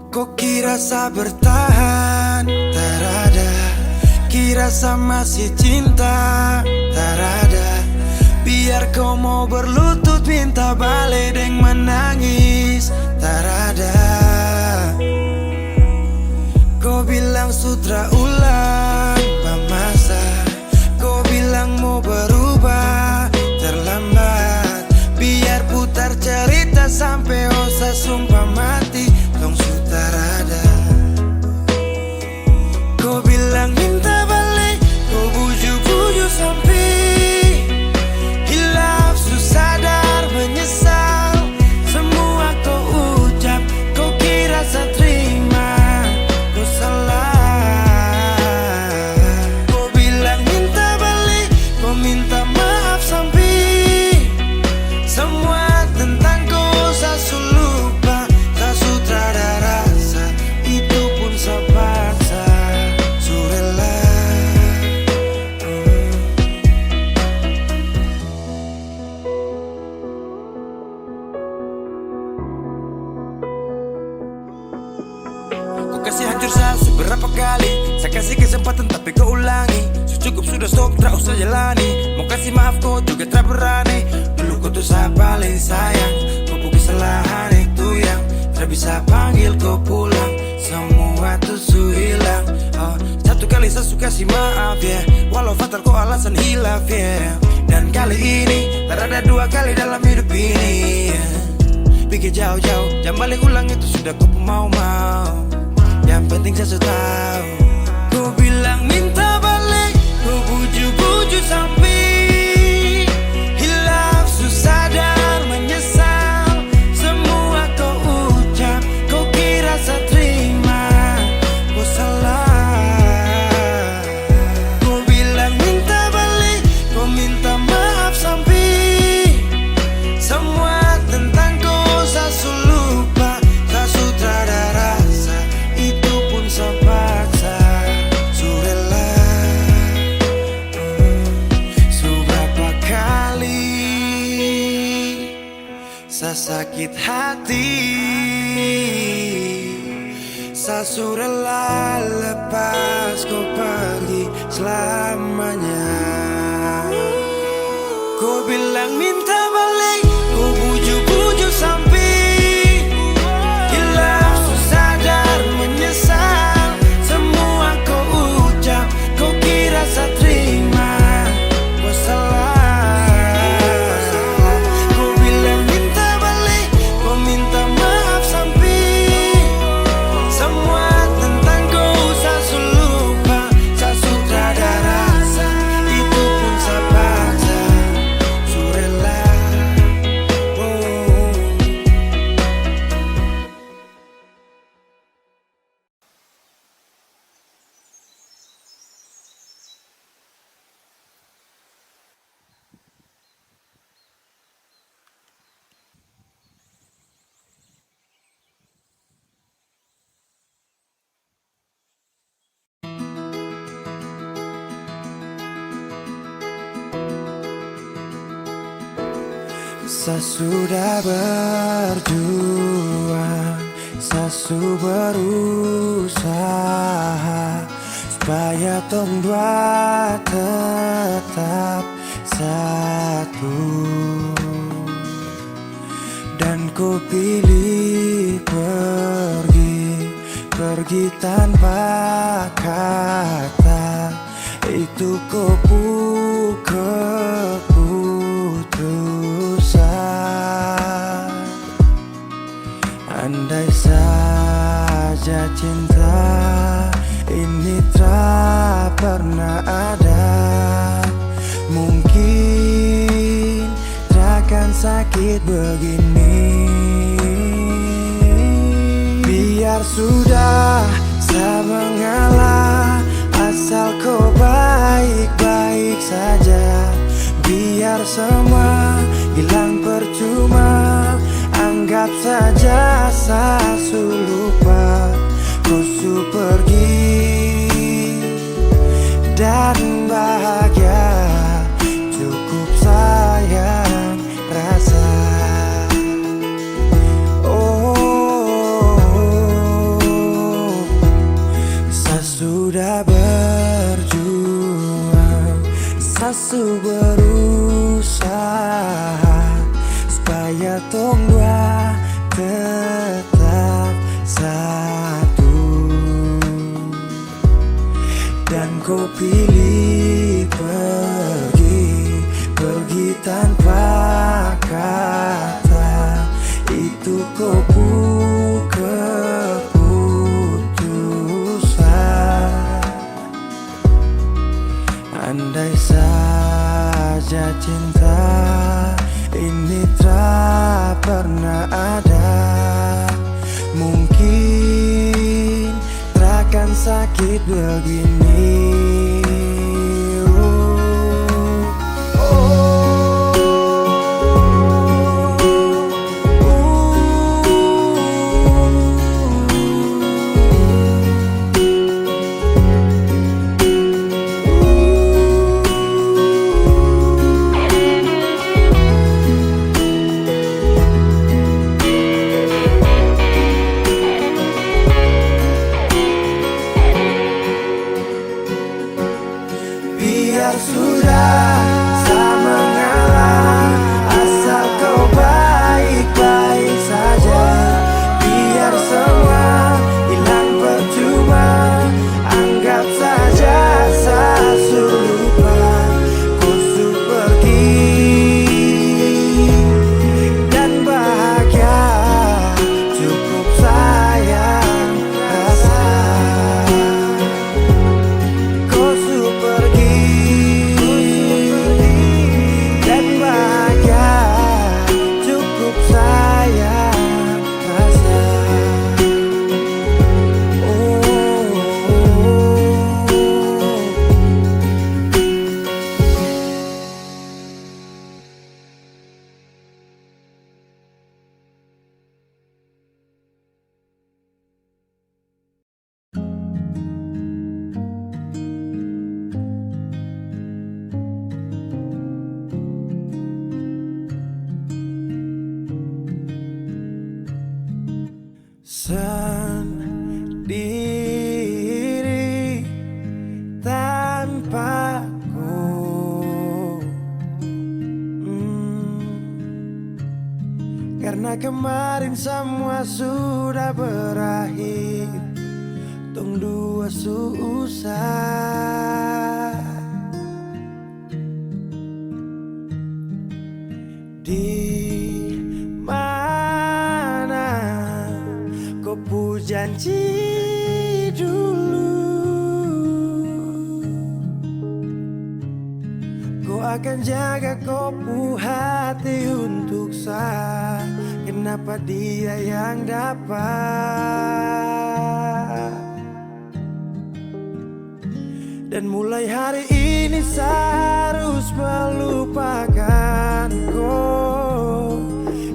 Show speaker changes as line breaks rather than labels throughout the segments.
Kok kira sa bertahan? Tak ada. Kira sa masih cinta? Tak ada. Biar kau mau berlutut minta balik deng menangis. Tak ada. Kau bilang sutra ulang masa. Kau bilang mau berubah terlambat. Biar putar cerita sampai osa sumpah mati. Tong sutar ada. Kau bilang minta balik. Kau buju-buju sampai hilaf sadar menyesal. Semua kau ucap. Kau kira saya terima. Kau salah. Kau bilang minta balik. Kau minta maaf sampai semua tentang kau saya lupa. Tak sutradara rasa. Itu pun saya paksa. Surela. Kau kasih hancur saya seberapa kali. Saya kasih kesempatan tapi kau ulangi. Cukup sudah stop, tak usah jalani. Mau kasih maaf kau juga tak berani. Dulu kau tuh saya paling sayang. Kau bukan kesalahan itu yang tak bisa panggil kau pulang. Semua tuh su hilang. Satu kali saya suka kasih maaf ya, walau fatal kau alasan hilaf ya. Dan kali ini tak ada dua kali dalam hidup ini ya. Pikir jauh-jauh, jangan balik ulang itu sudah kau mau-mau. Yang penting saya sudah tahu. Kau bilang minta balik. Kau buju-buju sampai hilaf sadar menyesal. Semua kau ucap. Kau kira saya terima. Kau salah. Kau bilang minta balik. Kau minta maaf sampai semua tentang kau saya lupa. Tak sutradara rasa. Itu pun saya paksa. Surela. Seberapa kali saya sakit hati. Saya surela lepas kau pergi selamanya. Kau bilang minta balik. Kau buju-buju sampai hilaf sadar menyesal. Semua kau ucap. Kau kira saya terima. Kau salah. Kau bilang minta balik. Kau minta maaf sampai semua tentang kau saya lupa. Saya sutradara rasa. Itu pun saya paksa. Surela. Saya sudah berjuang, saya sudah berusaha supaya tong dua tetap satu. Dan ku pilih pergi tanpa kata. Itu keputusan. Andai saja cinta ini tak pernah ada, mungkin takkan sakit begini. Biar sudah saya mengalah, asal kau baik-baik saja. Biar semua hilang percuma, anggap saja saya lupa. Kau su pergi dan bahagia, cukup sayang rasa. Oh, tong dua tetap satu, dan kau pilih pergi tanpa kata. Itu kau keputusan. Andai saja cinta ini tak pernah ada, mungkin takkan sakit begini. Biar sudah sama mengalah, asal kau baik-baik saja. Biar semua hilang percuma, anggap saja saya lupa. Kau pergi dan bahagia, cukup sayang rasa. Kau pergi dan bahagia, cukup sayang rasa. Sendiri tanpaku, karena kemarin semua sudah berakhir. Tong dua susah. Di mana kau pu janji dulu, kau akan jaga kau pu hati untuk saya. Kenapa dia yang dapat? Dan mulai hari ini saya harus melupakan kau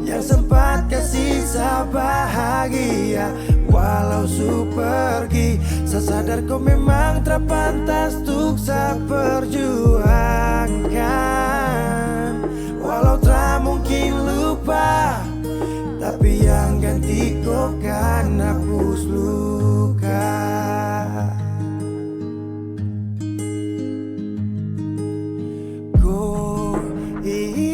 yang sempat kasih saya bahagia. Walau su pergi, saya sadar kau memang terpantas untuk saya perjuangkan. Walau tak mungkin lupa, tapi yang ganti kau kan hapus luka. Kau ingat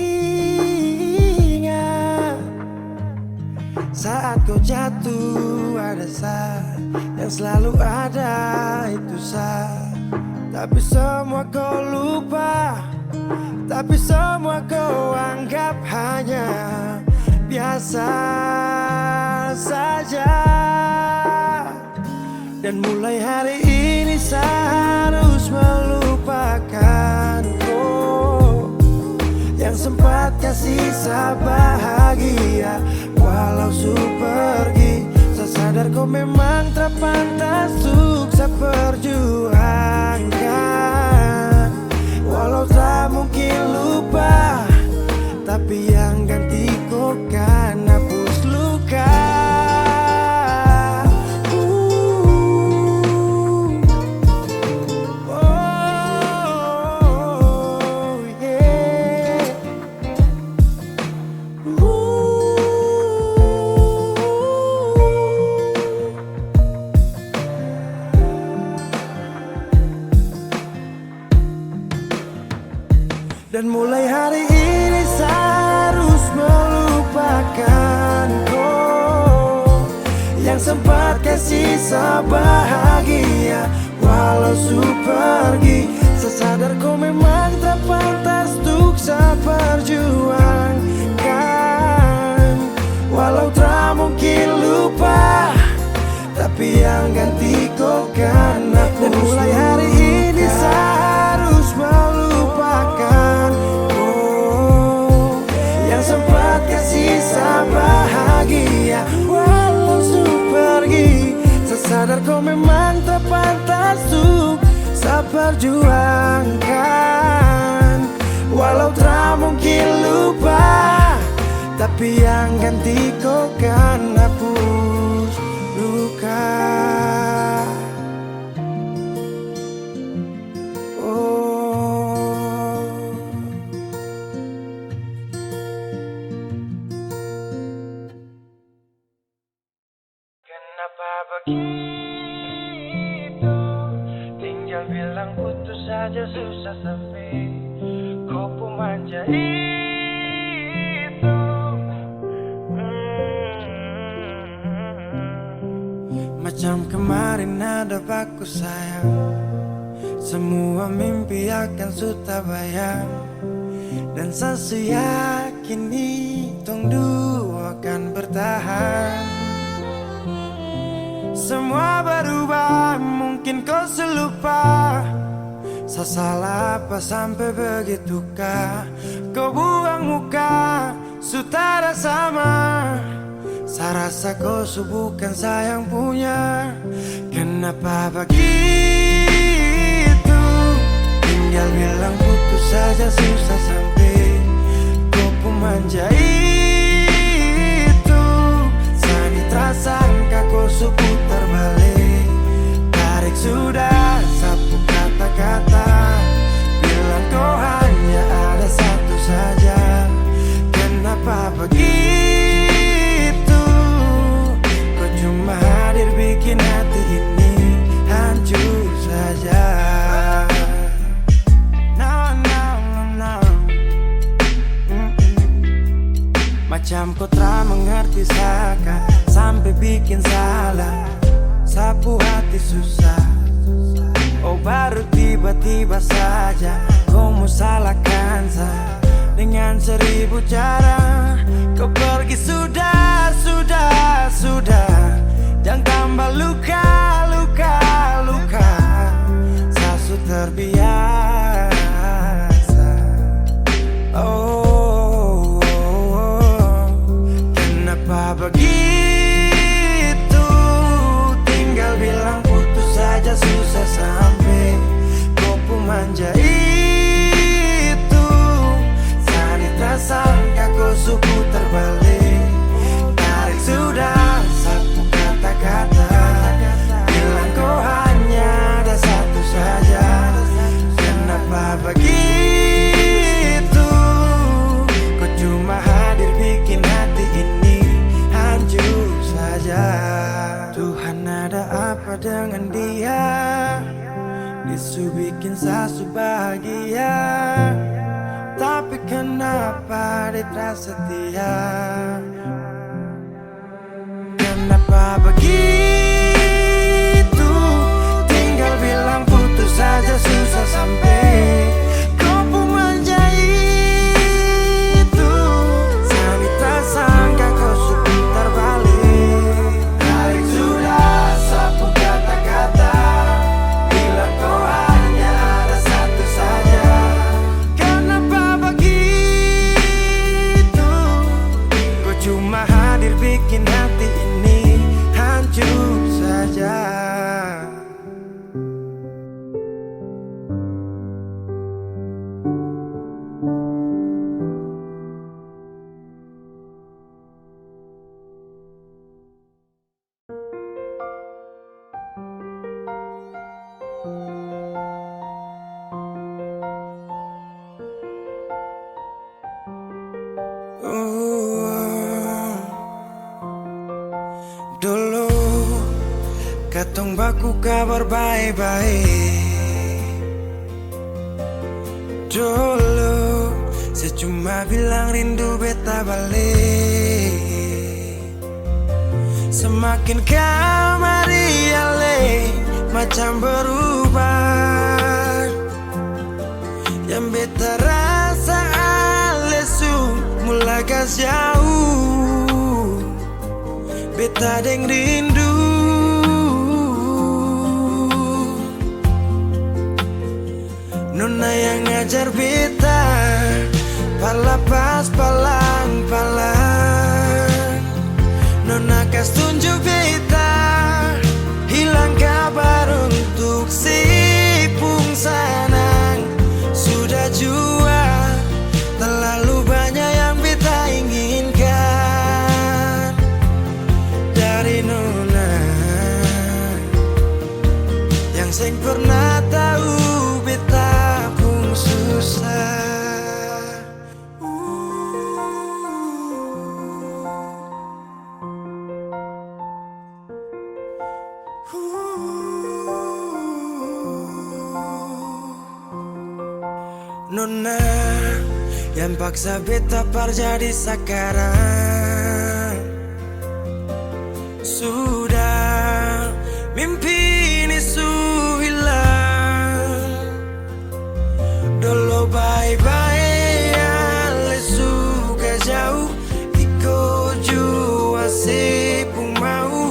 saat kau jatuh, ada saya yang selalu ada, itu saya. Tapi semua kau lupa, tapi semua kau anggap hanya biasa saja. Dan mulai hari ini saya harus melupakan kau yang sempat kasih saya bahagia. Walau su pergi, saya sadar kau memang terpantas untuk saya perjuangkan. Walau tak mungkin lupa, tapi yang ganti kau kan hapus luka. Dan mulai hari ini saya harus melupakan yang sempat kasih bahagia. Walau su pergi, sesadar kau memang tak pantas untuk saya perjuangkan. Walau tak mungkin lupa, tapi yang ganti kau kan aku. Dan mulai hari ini saya harus melupakan oh, yang sempat kasih saya bahagia. Walau su pergi, sesadar kau memang tak pantas untuk saya perjuangkan. Walau tak mungkin lupa, tapi yang ganti kau kan hapus luka. Oh, kenapa begitu? Tinggal bilang putus saja susah sampai kau pun manja itu. Macam kemarin ada baku sayang, semua mimpi akan sudah bayang. Dan saya yakin tong dua akan bertahan. Semua berubah, mungkin kau selupa. Saya salah apa sampai begitukah? Kau buang muka, sutara sama. Saya rasa kau bukan sayang punya. Kenapa begitu? Tinggal bilang putus saja susah sampai kau pun manja itu. Sani tersangka kau putar balik, tarik sudah sapu kata-kata. Bilang kau hanya ada satu saja. Kenapa begitu? Cuma hadir bikin hati ini hancur saja. No, no, no, no. Macam kau tak mengerti saka, sampai bikin salah, sapu hati susah. Oh baru tiba-tiba saja kau mau salahkan saya dengan 1000 cara. Kau pergi sudah, sudah, sudah. Jangan tambah luka, luka, luka. Saya sudah terbiasa. Oh, oh, oh. Kenapa begitu? Tinggal bilang putus saja susah sampai kau pun manja itu. Sani tersangka kau putar balik, tarik sudah sapu kata-kata. Bilang kau hanya ada satu saja. Kenapa begitu? Kau cuma hadir bikin hati ini hancur saja. Tuhan ada apa dengan dia? Disu bikin sasu bahagia, tapi kenapa dia tak setia? Kenapa begitu? Tinggal bilang putus saja susah sampai kau pun manja itu. Sani tersangka kau putar balik, tarik sudah sapu kata-kata. Bilang kau hanya ada satu saja. Kenapa begitu? Kau cuma hadir bikin hati ini hancur saja. Dulu katong baku kabar baik-baik. Dulu saya cuma bilang rindu beta balik. Semakin kau mariale macam berubah, yang beta rasa alesu mulai gas jauh, beta deng rindu. Nona yang ngajar beta palapas palang-palang, Nona kas tunjuk beta hilang kabar untuk si Pungsanang. Sudah jua terlalu banyak yang beta inginkan dari Nona, yang seng pernah tahu beta pun susah. Nona yang paksa beta par jadi sekarang, sudah mimpi ini su hilang. Dulu bye-bye ale suka jauh, iko jua si pun mau.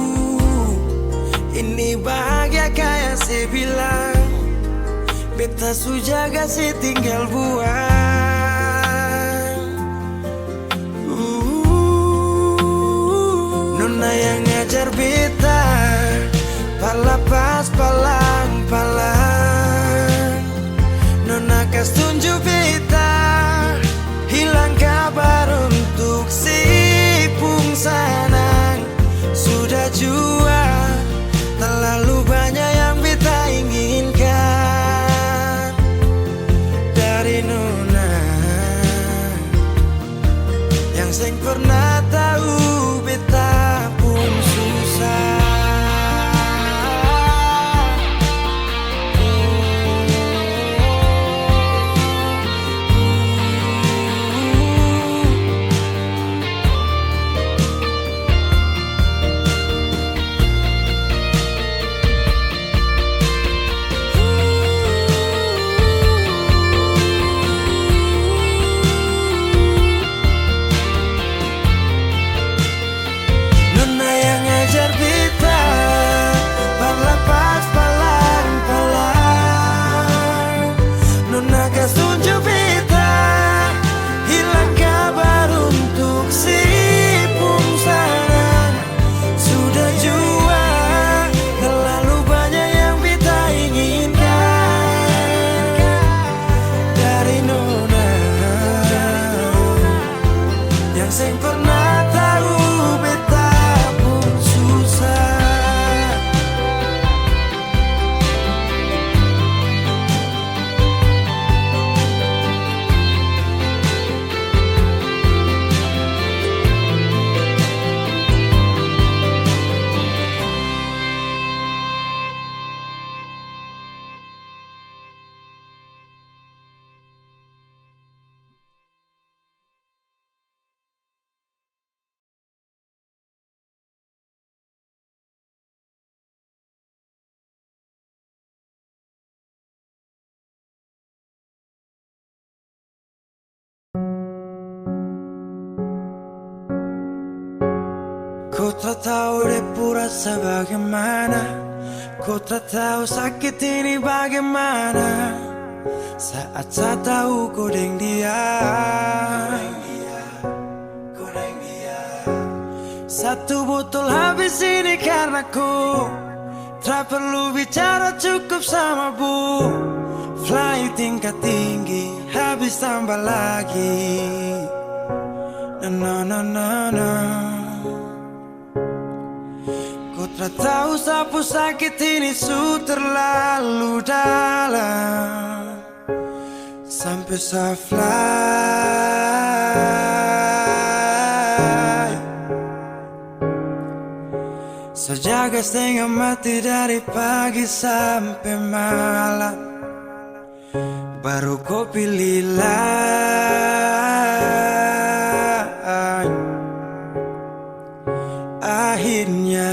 Ini bahagia kayak si bilang, beta su jaga si tinggal buang. Nona yang ngajar beta palapas palang-palang, Nona kas tunjuk beta hilang kabar untuk si Pungsanang. Sudah jua terlalu banyak yang beta inginkan dari Nona, yang seng pernah tahu beta pun susah. Kau tak tahu depu rasa bagaimana, kau tak tahu sakit ini bagaimana, saat saya tahu kau deng dia. Satu botol habis ini karena ku tak perlu bicara, cukup sama bu. Fly tingkat tinggi habis tambah lagi. No no no no. Kau tak tahu sapu sakit ini su terlalu dalam, sampai saya fly. Sejaga setengah mati dari pagi sampai malam, baru kau pilih lain. Akhirnya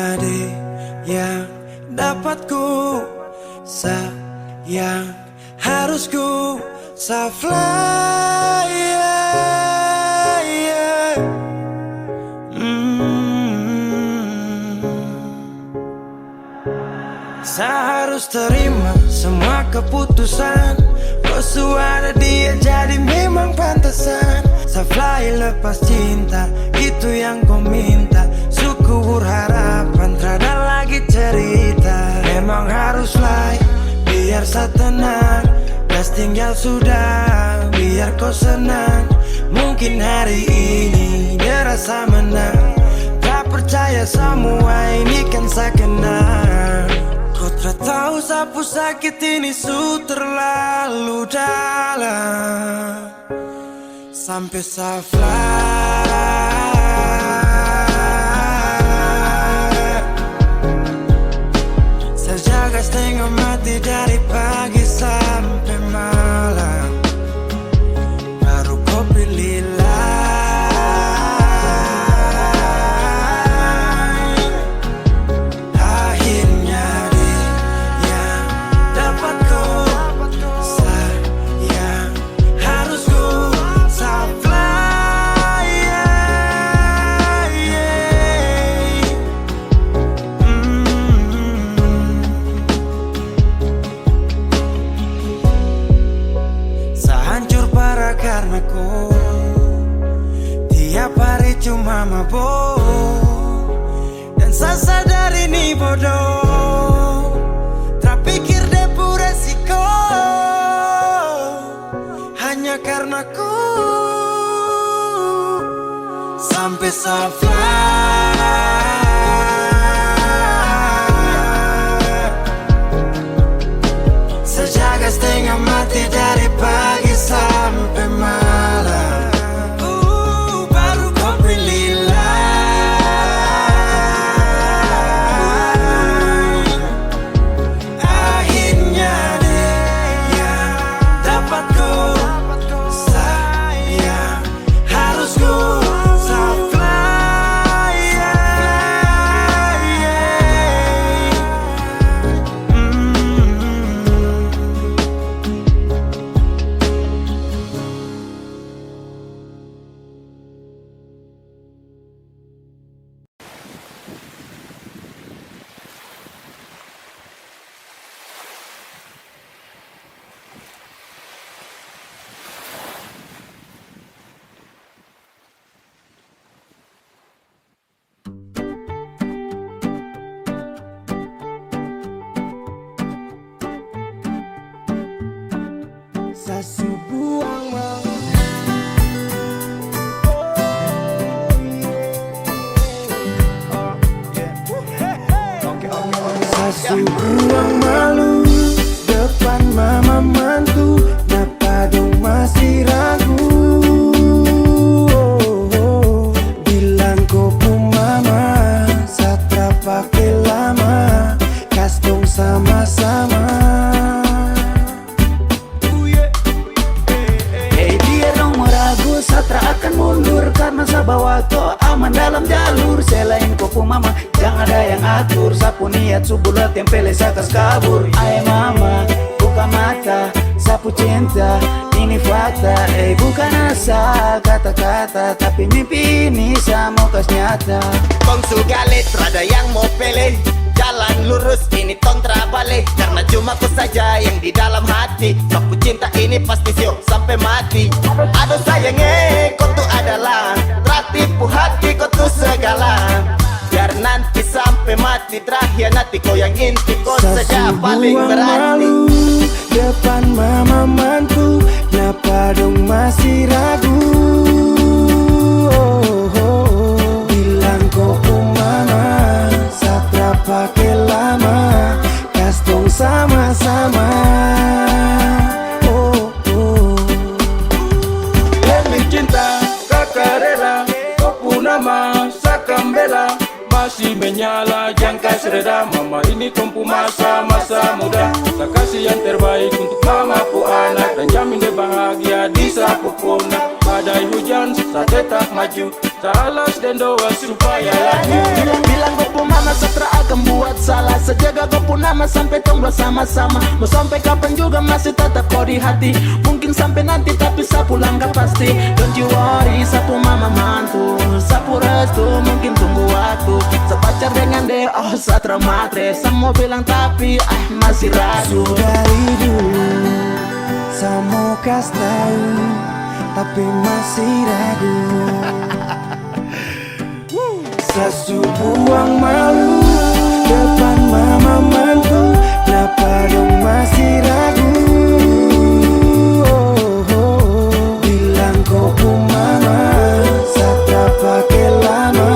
dapatku. Sayang harusku sa fly, yeah, yeah. Saya harus terima semua keputusan. Kau ada dia jadi memang pantasan. Saya fly lepas cinta, itu yang kau minta. Syukur harapan, terada lagi cerita. Memang harus fly, biar saya tenang. Gas tinggal sudah, biar kau senang. Mungkin hari ini dia rasa menang. Tak percaya semua ini kan saya kenal. Kau tak tahu sapu sakit ini su terlalu dalam. Sampai saya fly, saya jaga setengah mati dari pagi sampai malam. Baru kau pilih karena kau. Tiap hari cuma mabuk, dan saya sadar ini bodoh. Tak pikir depu resiko, hanya karena ku. Sampai saya fly, saya jaga setengah mati dari pagi sampai malam. Baru kau pilih lain. Akhirnya dia dapatku. Sayang harusku saya fly, yeah, yeah. Sasu buang mau. Sasu buang malu depan mama mantu. Kenapa dong masih ragu? Bilang kau pun mama, satra pakai lama. Kas dong sama-sama. Satra akan mundur karena saya bawa kau aman dalam jalur. Selain kau pun mama, jangan ada yang atur. Sapu niat subulat tempel sakas kabur. Ay mama, buka mata, sapu cinta, ini fakta. Bukan asal kata-kata, tapi mimpi ini sama kas nyata.
Kong sugalit, rada yang mau pele. Jalan lurus ini kontra balik, karena cuma kau saja yang di dalam hati. Sapu cinta ini pasti sio sampai mati. Aduh sayangnya kau tuh adalah tertipu hati kau tuh segala. Biar nanti sampai mati terakhir nanti kau yang inti kau saja paling berarti.
Depan mama mantu, kenapa dong masih ragu? Bilang kau mama, satra pakai lama. Kas dong sama-sama. Demi cinta kakak rela, kau pun nama sakambela.
masih menyala, jangan kasih reda. Mama ini tumpu masa-masa muda. Tak kasih yang terbaik untuk mama pu anak, dan jamin dia bahagia di sapu punah. Badai hujan, saya tetap maju, salas dan doa supaya laju.
Bilang gue pun mama setra akan buat salah. Sejaga gue pun nama sampai tong bersama-sama. Mau sampai kapan juga masih tetap kau di hati. Mungkin sampai nanti tapi saya pulang gak pasti. Don't you worry, sapu mama mantu, sapu restu mungkin tunggu waktu. Sepacar dengan dia, oh satra matre. Semua bilang tapi masih ragu.
Dari dulu saya mau kasih tahu, tapi masih ragu. Sesu buang malu depan mama mantu, kenapa dong masih ragu? Bilang kau pun mama, satra pakai lama,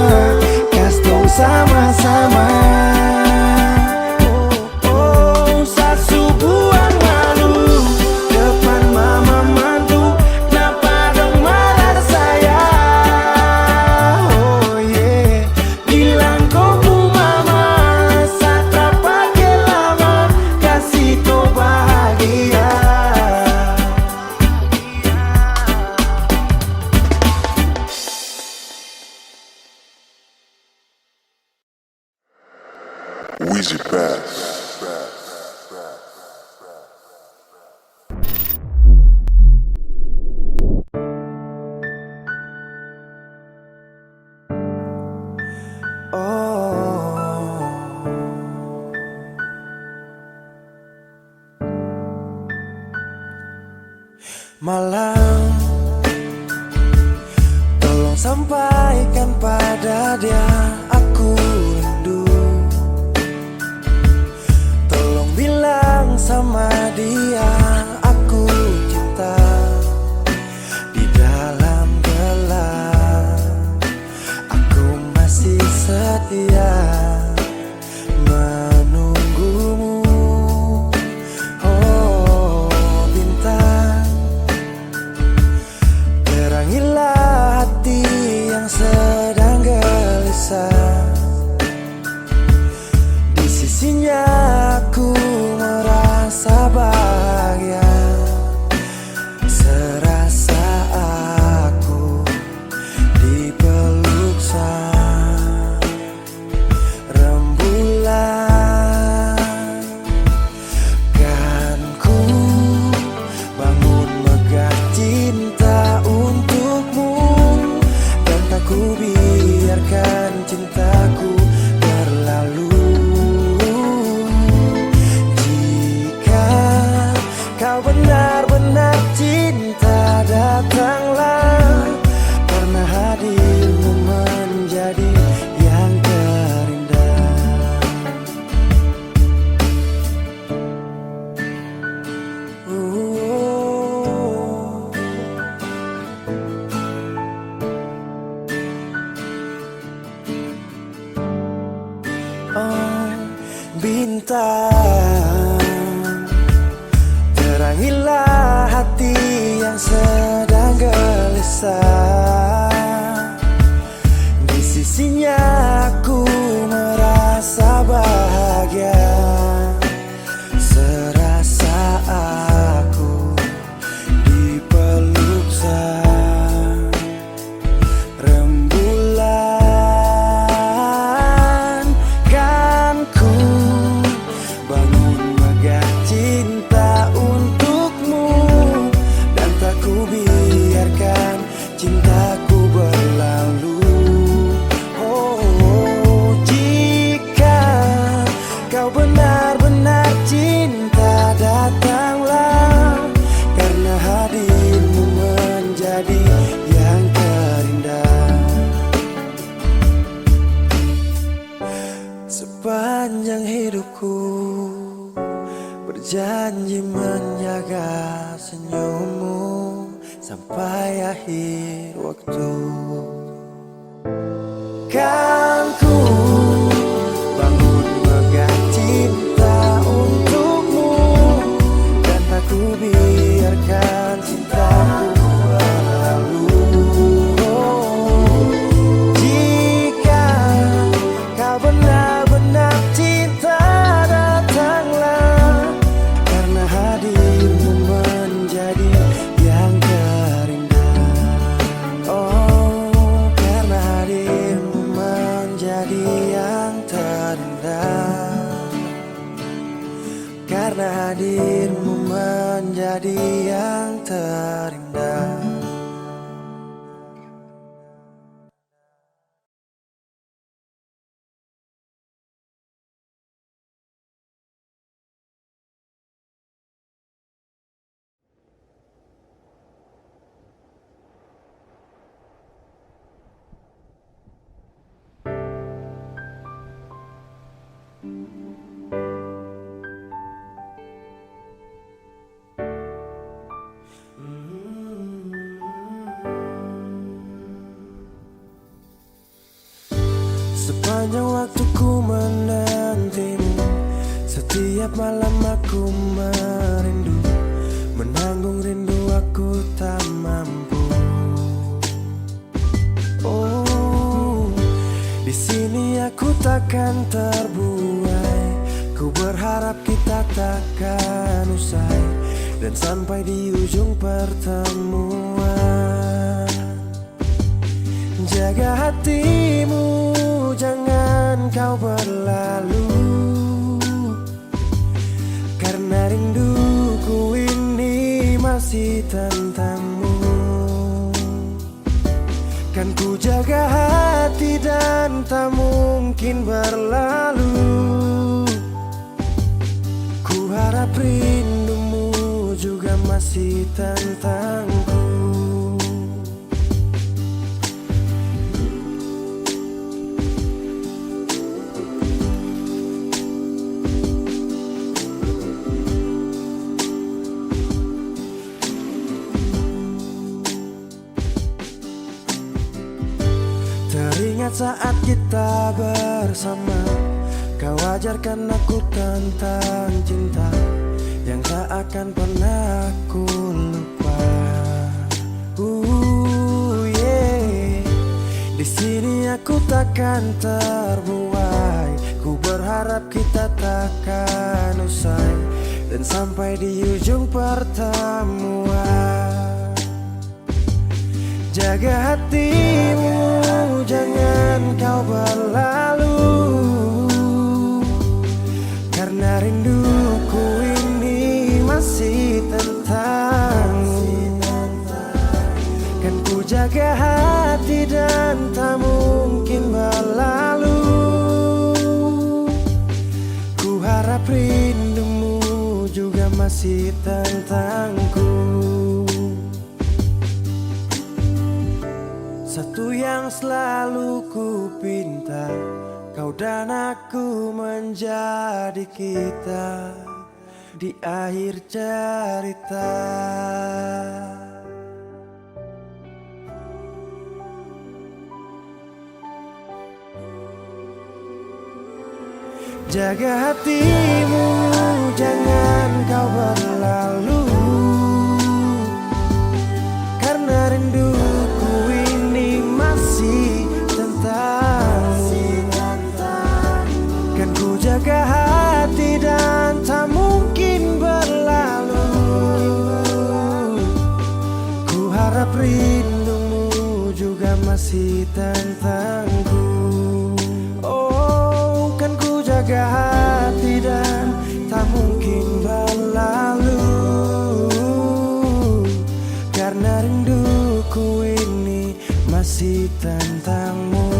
kasih sama-sama. Sesu buang malu depan mama mantu, kenapa dong marah saya? Oh yeah, bilang kau pun mama, satra pakai lama, kasih kau bahagia.
Wheezy Bass.
Malam, tolong sampaikan pada dia aku rindu. Tolong bilang sama dia aku cinta. Di dalam gelap aku masih setia menunggumu. Oh bintang, terangilah hati yang sedang gelisah. Di sisinya aku merasa bahagia, serasa aku dipeluk sang rembulan. Kan ku bangun megah cinta untukmu, dan tak ku biarkan cintaku berlalu. Jika kau benar-benar cinta, datanglah, karena hadirmu menjadi yang terindah. Oh, bintang, terangilah hati yang sedang gelisah. Di sisinya aku merasa bahagia, serasa aku dipeluk sang rembulan. Kan ku bangun megah cinta untukmu, dan tak ku biarkan cintaku berlalu. Oh, jika kau benar-benar cinta, datanglah, karena hadirmu menjadi yang terindah. Sepanjang hidupku berjanji menjaga senyummu sampai akhir waktu. Kan ku bangun megah cinta untukmu, dan tak ku biarkan cintaku berlalu. Jika hadirmu menjadi yang terindah. Sepanjang waktu ku menantimu, setiap malam aku merindu, menanggung rindu aku tak mampu. Oh, di sini aku takkan terbuai. Ku berharap kita takkan usai dan sampai di ujung pertemuan. Jaga hatimu, jangan kau berlalu, karena rinduku ini masih tentangmu. Kan ku jaga hati dan tak mungkin berlalu. Ku harap rindumu juga masih tentangku. Teringat saat kita bersama, kau ajarkan aku tentang cinta yang tak akan pernah aku lupa. Yeah. Di sini aku takkan terbuai. Ku berharap kita takkan usai dan sampai di ujung pertemuan. Jaga hatimu, jangan kau berlalu, karena rinduku ini masih tentangmu. Kan ku jaga hati dan tak mungkin berlalu. Ku harap rindumu juga masih tentangku. Satu yang selalu ku pinta, kau dan aku menjadi kita di akhir cerita. Jaga hatimu, jangan kau berlalu, karena rinduku ini masih tentangmu. Kan ku jaga hati dan tak mungkin berlalu. Ku harap rindumu juga masih tentangku. Oh, kan ku jaga hati dan tak mungkin berlalu, karena rinduku ini masih tentangmu.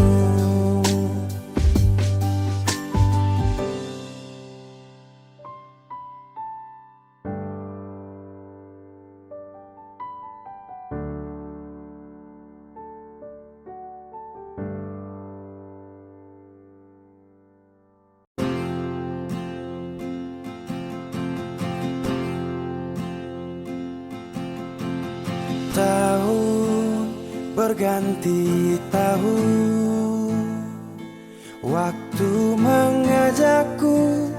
Tahun berganti tahun, waktu mengajakku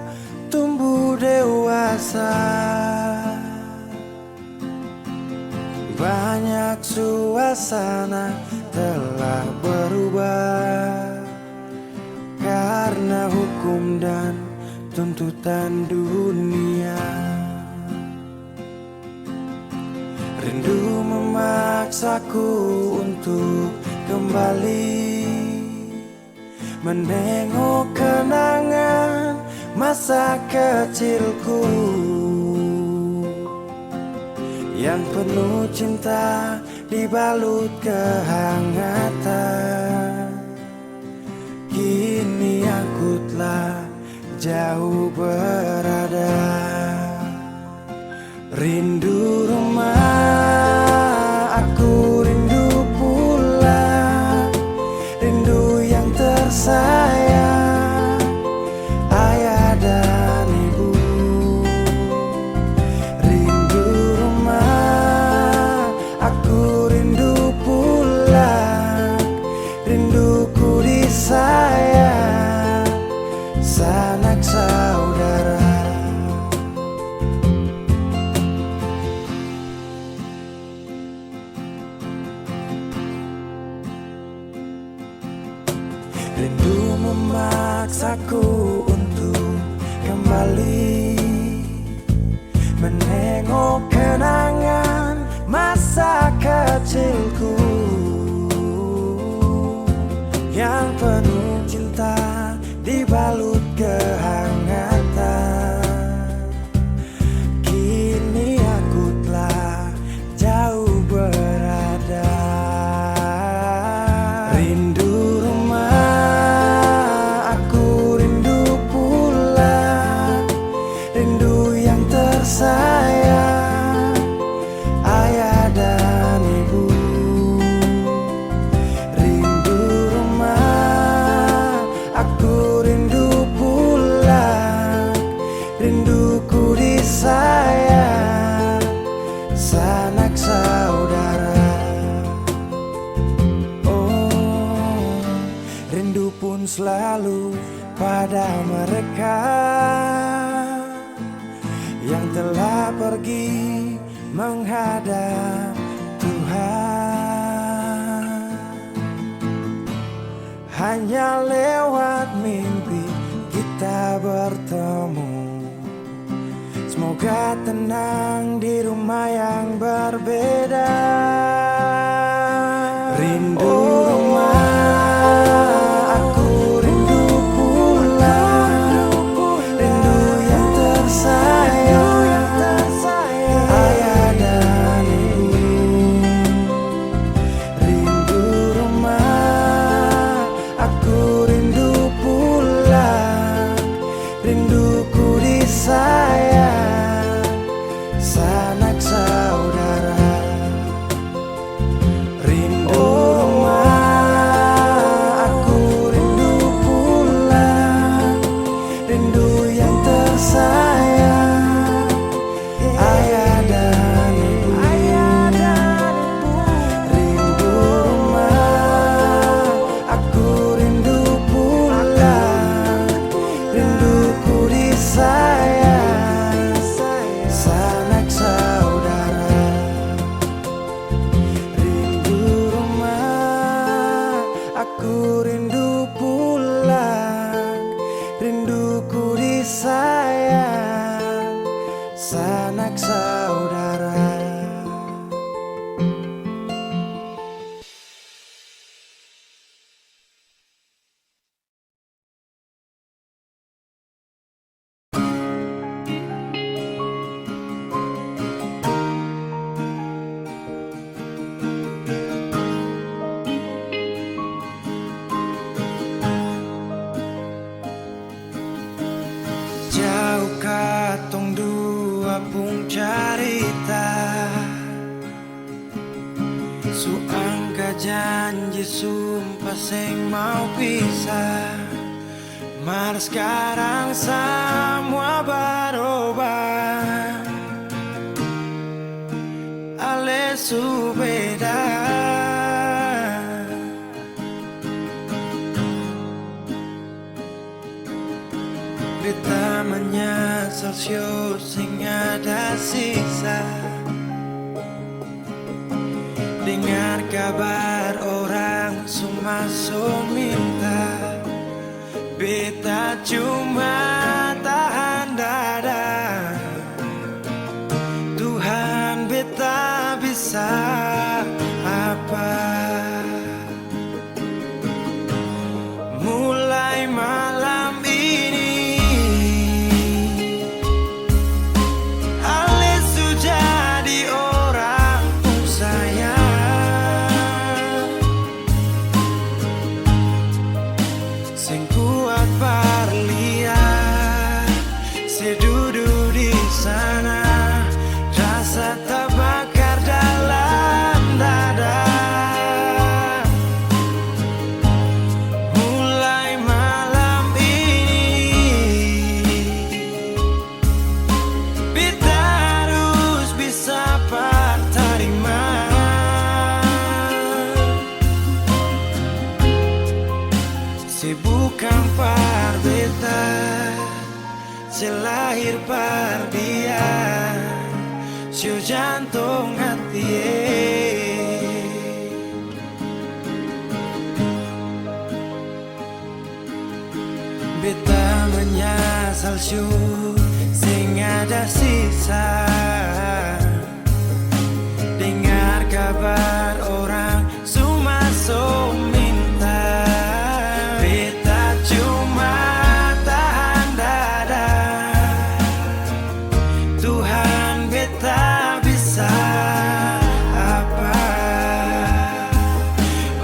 tumbuh dewasa. Banyak suasana telah berubah karena hukum dan tuntutan dunia. Rindu memaksaku untuk kembali menengok kenangan masa kecilku. yang penuh cinta dibalut kehangatan. Kini aku telah jauh berada, rindu rumah, aku rindu pulang, rindu yang tersayang, ayah dan ibu. Rindu rumah, aku rindu pulang, rinduku disayang, sanak saudara. Rindu memaksaku untuk kembali menengok kenangan masa kecilku yang penuh cinta dibalut kehangatan. Kini aku telah jauh berada, rindu rumah, aku rindu pulang, rindu yang tersayang, ayah dan ibu. Rindu rumah, aku rindu pulang, rinduku disayang, sanak saudara. Oh, rindu pun selalu pada mereka yang telah pergi menghadap Tuhan. Hanya lewat mimpi kita bertemu. Semoga tenang di rumah yang berbeda. Rindu rumah, aku rindu pulang, rindu yang tersayang, ayah dan ibu. Rindu rumah, aku rindu pulang, rinduku disayang, sanak saudara. Rindu rumah, aku rindu pulang, rindu yang tersayang, ayah dan ibu. Rindu rumah, aku rindu pulang, rinduku disayang, sanak saudara. Rindu rumah, aku rindu pulang, rinduku disayang, sanak saudara. Jauh katong dua pung carita, suangka janji sumpah seng mau pisah. Mar sekarang semua berubah, ale su beda. Beta menyesal sio sing ada sisa. Dengar kabar orang semua minta, beta cuma tahan dada. Tuhan beta bisa apa? Mulai malam ini Ale sudah di Se bukan par beta, se lahir par dia, se jantung hati. Beta menyasal syu sing ada sisa. Dengar kabar orang cuma so minta. Beta cuma tahan dada. Tuhan beta bisa apa?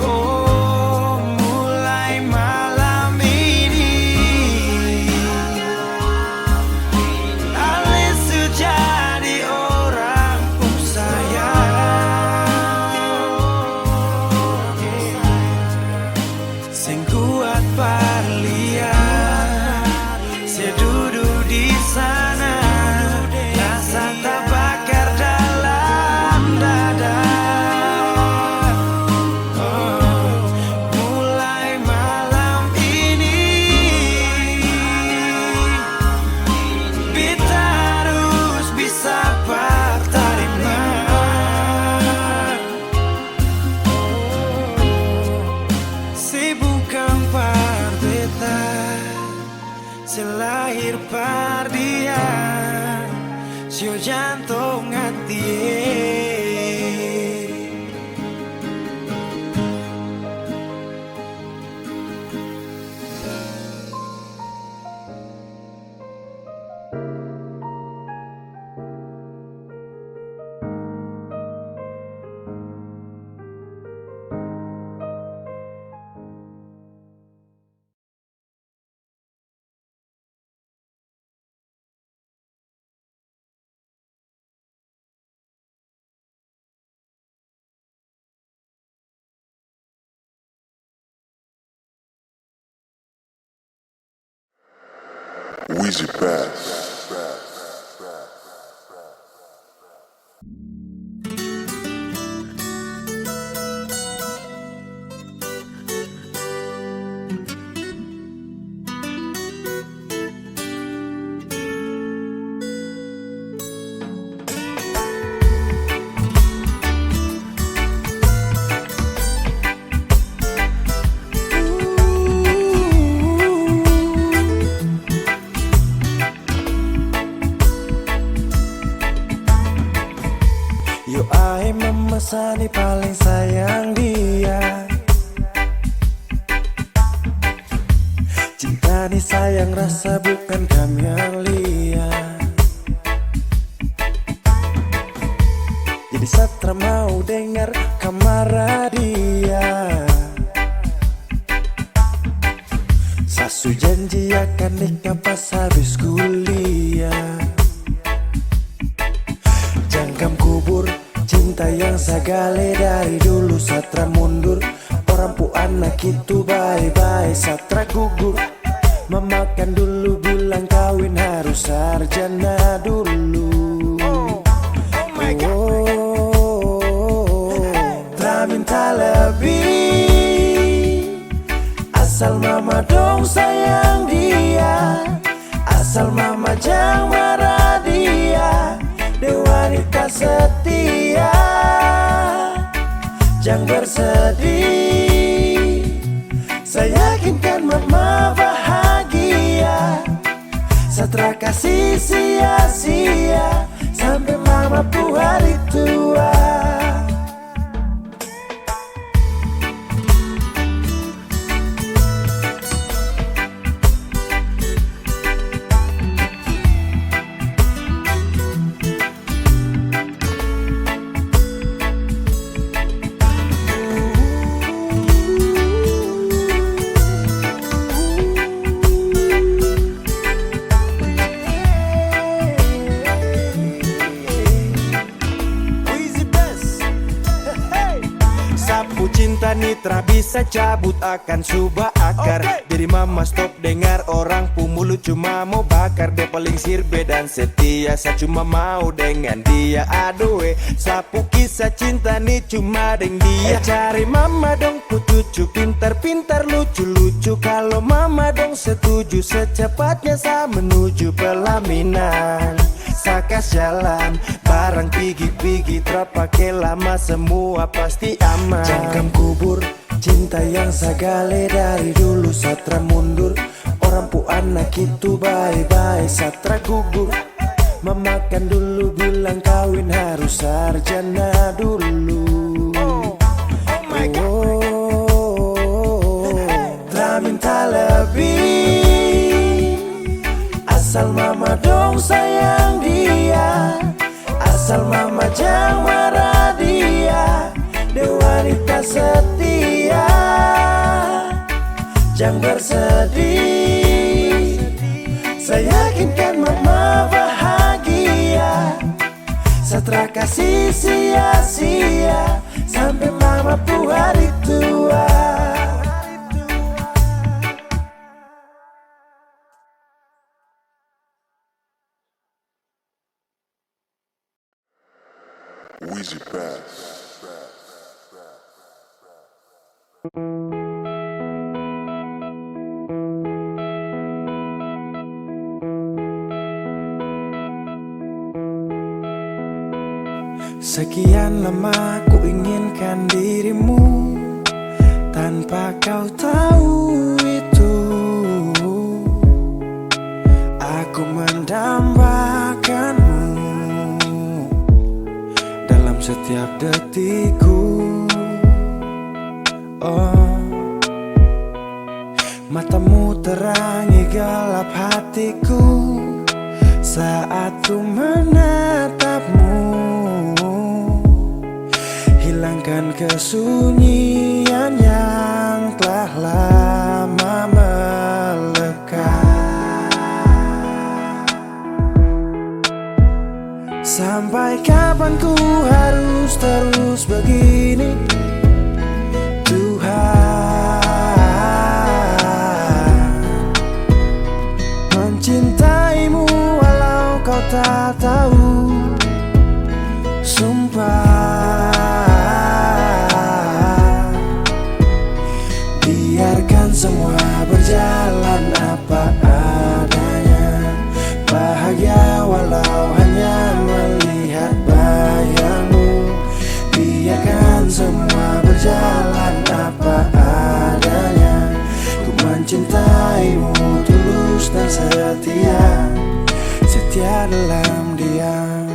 Oh, mulai malam ini Ale jadi orang sayang. Sing kuat parlian, se duduk di sana, rasa terbakar dalam dada. Oh, mulai malam ini beta harus bisa terima. Se bukan par beta, se lahir par dia, se jantung hati.
Weezy Bass. Yo ai memesani paling sayang dia. Cinta ni sayang rasa bukan kami yang lihat. Jadi Satra mau dengar kamar dia. Sasu janji akan nikah pas habis kuliah. Jangkam kubur cinta yang sagale dari dulu. Satra mundur, orang pu anak itu bye-bye. Satra gugur, memakan dulu, bilang kawin harus sarjana dulu. Oh my God. Tak minta lebih, asal mama dong sayang dia. Asal mama jangan marah dia. Dia wanita setia, jangan bersedih. Saya yakinkan mama bahagia. Satra kasih sia-sia sampai mama pu hari tua. Cinta nitra bisa cabut akan subah akar. Jadi mama stop dengar orang pu mulut cuma mau bakar. Dia paling sirbe dan setia, saya cuma mau dengan dia. Aduh sapu kisah cinta nih cuma dengan dia. Cari mama dong pu cucu pintar-pintar lucu-lucu. lucu kalau mama dong setuju secepatnya saya menuju pelaminan. Sakas jalan barang pigi-pigi terpakai lama semua pasti aman. Jangkam kubur cinta yang sagale dari dulu satra mundur. Orang pu anak itu bye-bye satra gugur. Memakan dulu bilang kawin harus sarjana dulu. Tak minta lebih, asal mama dong sayang dia, asal mama jangan marah dia. Dia wanita setia, jangan bersedih. Saya yakinkan mama bahagia, satra kasih sia-sia sampai mama pu hari tua.
Wheezy Bass.
Sekian lama ku inginkan dirimu, tanpa kau tahu itu. Aku mendambakanmu dalam setiap detikku. Oh, matamu terangi gelap hatiku saat ku menatapmu. Hilangkan kesunyian yang telah lama melekat. Sampai kapan ku harus terus begini, Tuhan? Mencintaimu walau kau tak tahu. Sumpah, biarkan semua berjalan apa adanya. Bahagia walau hanya melihat bayangmu. Biarkan semua berjalan apa adanya. Ku mencintaimu tulus dan setia, setia dalam diam.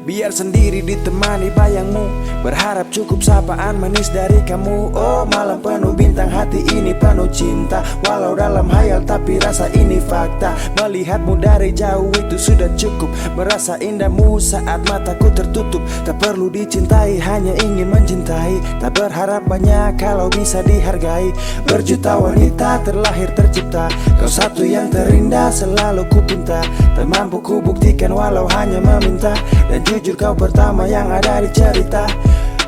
Biar sendiri ditemani bayangmu, berharap cukup sapaan manis dari kamu. Oh malam penuh bintang, hati ini penuh cinta. Walau dalam hayal tapi rasa ini fakta. Melihatmu dari jauh itu sudah cukup. Merasa indahmu saat mataku tertutup. Tak perlu dicintai, hanya ingin mencintai. Tak berharap banyak kalau bisa dihargai. Berjuta wanita terlahir tercipta, kau satu yang terindah selalu ku pinta. Tak mampu ku buktikan walau hanya meminta. Dan jujur kau pertama yang ada di cerita.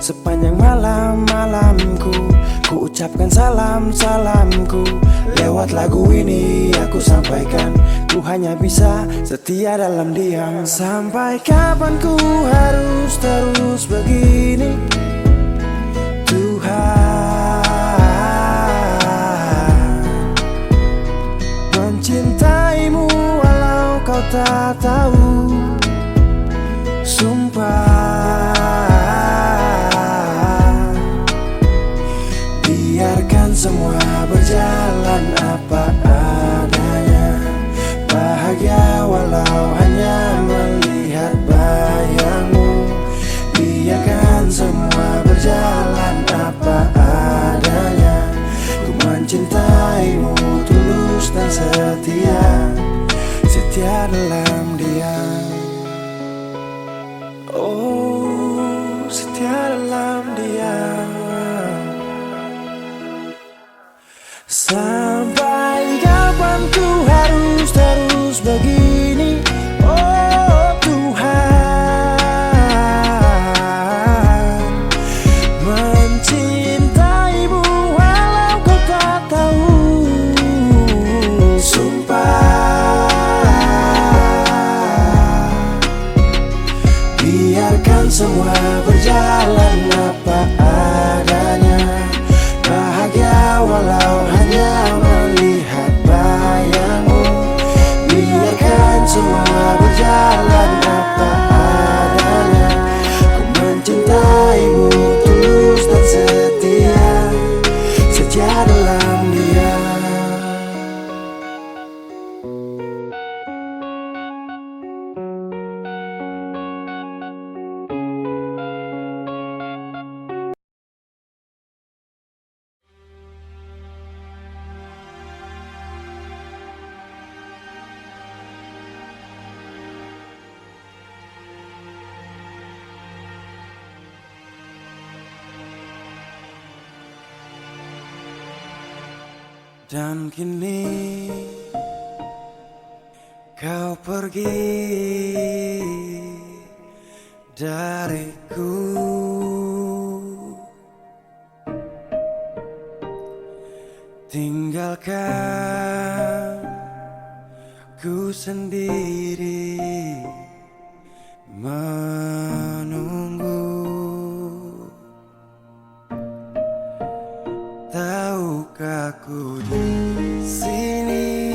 Sepanjang malam-malamku ku ucapkan salam-salamku. Lewat lagu ini aku sampaikan, ku hanya bisa setia dalam diam. Sampai kapan ku harus terus begini, Tuhan? Mencintaimu walau kau tak tahu. Sumpah, biarkan semua berjalan apa adanya. Bahagia walau hanya melihat bayangmu. Biarkan semua berjalan apa adanya. Ku mencintaimu tulus dan setia, setia dalam diam. Oh, setia dalam diam. Sampai kapan ku harus terus begini, oh Tuhan? Mencintaimu walau kau tak tahu. Sumpah, biarkan semua berjalan apa adanya. Dan kini kau pergi dariku, tinggalkan ku sendiri menunggu. Tahukah ku di sini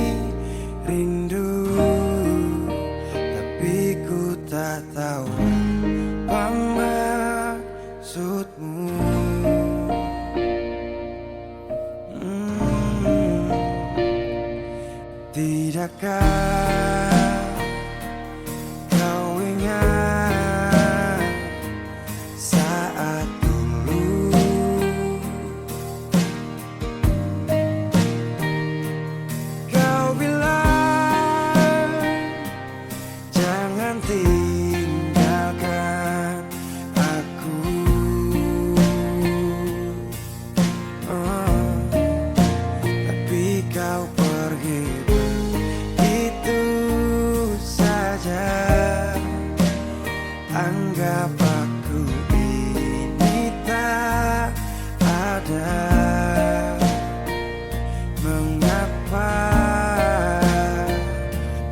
rindu, tapi ku tak tahu apa maksudmu. Tidakkah kau ingat saat dulu kau bilang jangan tinggalkan aku. Tapi kau pergi begitu saja. Anggap aku ini tak ada. Mengapa?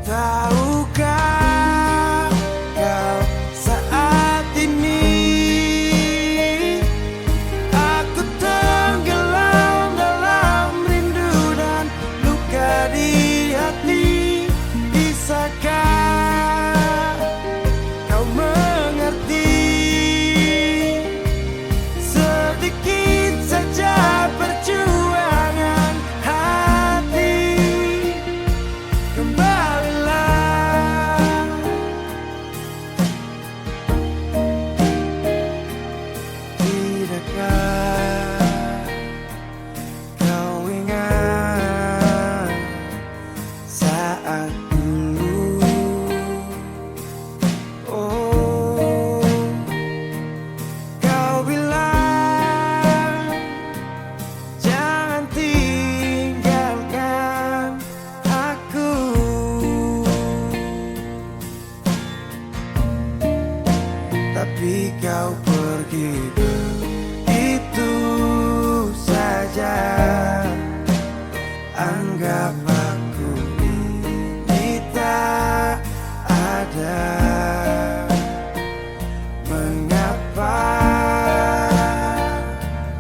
Tahukah kau saat ini aku tenggelam dalam rindu dan luka di hati. Bisakah kau mengerti sedikit saja perjuangan hati? Kembalilah, tidakkah kau ingat saat dulu? Oh, kau bilang jangan tinggalkan aku. Tapi kau pergi begitu saja. Anggap aku ini tak ada. Mengapa?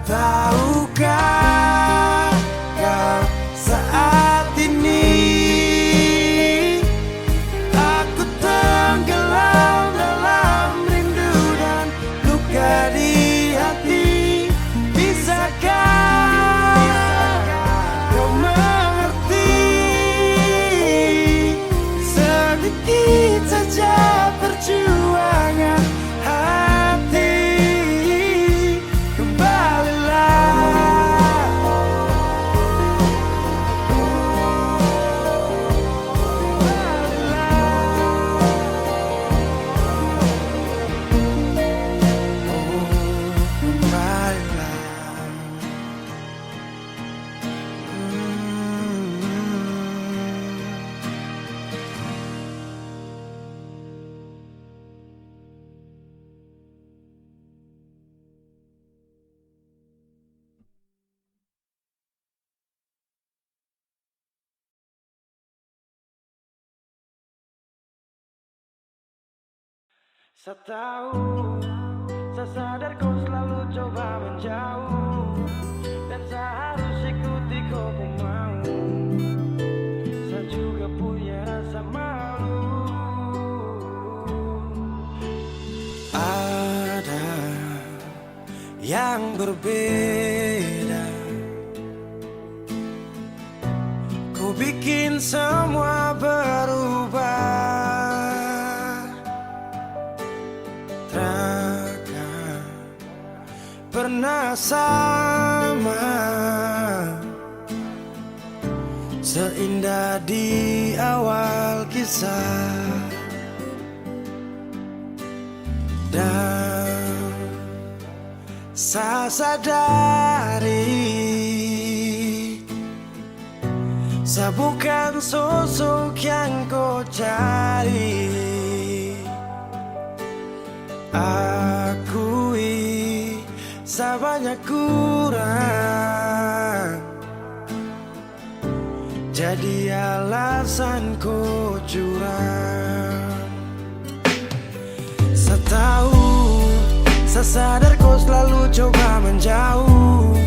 Tahukah kau saat ini aku tenggelam dalam rindu dan luka di hati. Bisakah kau mengerti sedikit saja perjuangan hati? Kembalilah, kembalilah. Saya tahu, saya sadar kau selalu coba menjauh, dan saya harus ikuti kau mau. Saya juga punya rasa malu. Ada yang berbeda, kau bikin semua berubah. Takkan pernah sama seindah di awal kisah. Dan saya sadari Saya bukan sosok yang kau cari. Akui saya banyak kurang, jadi alasan kau curang. Saya tahu, saya sadar kau selalu coba menjauh,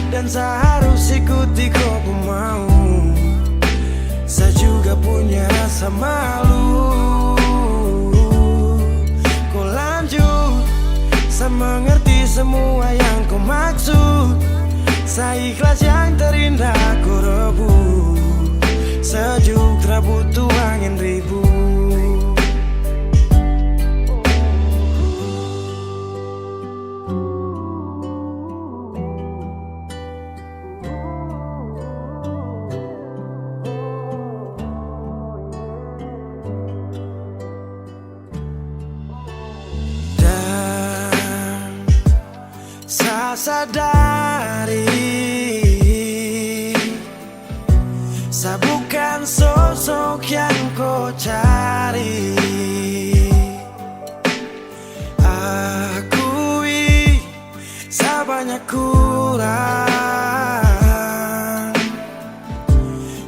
dan saya harus ikuti kau pun mau. Saya juga punya rasa malu. Kau lanjut, saya mengerti semua yang kau maksud. Saya ikhlas yang terindah kau rebut. Sejuk tak butuh angin ribut. Sadari saya bukan sosok yang kau cari. Akui saya banyak kurang,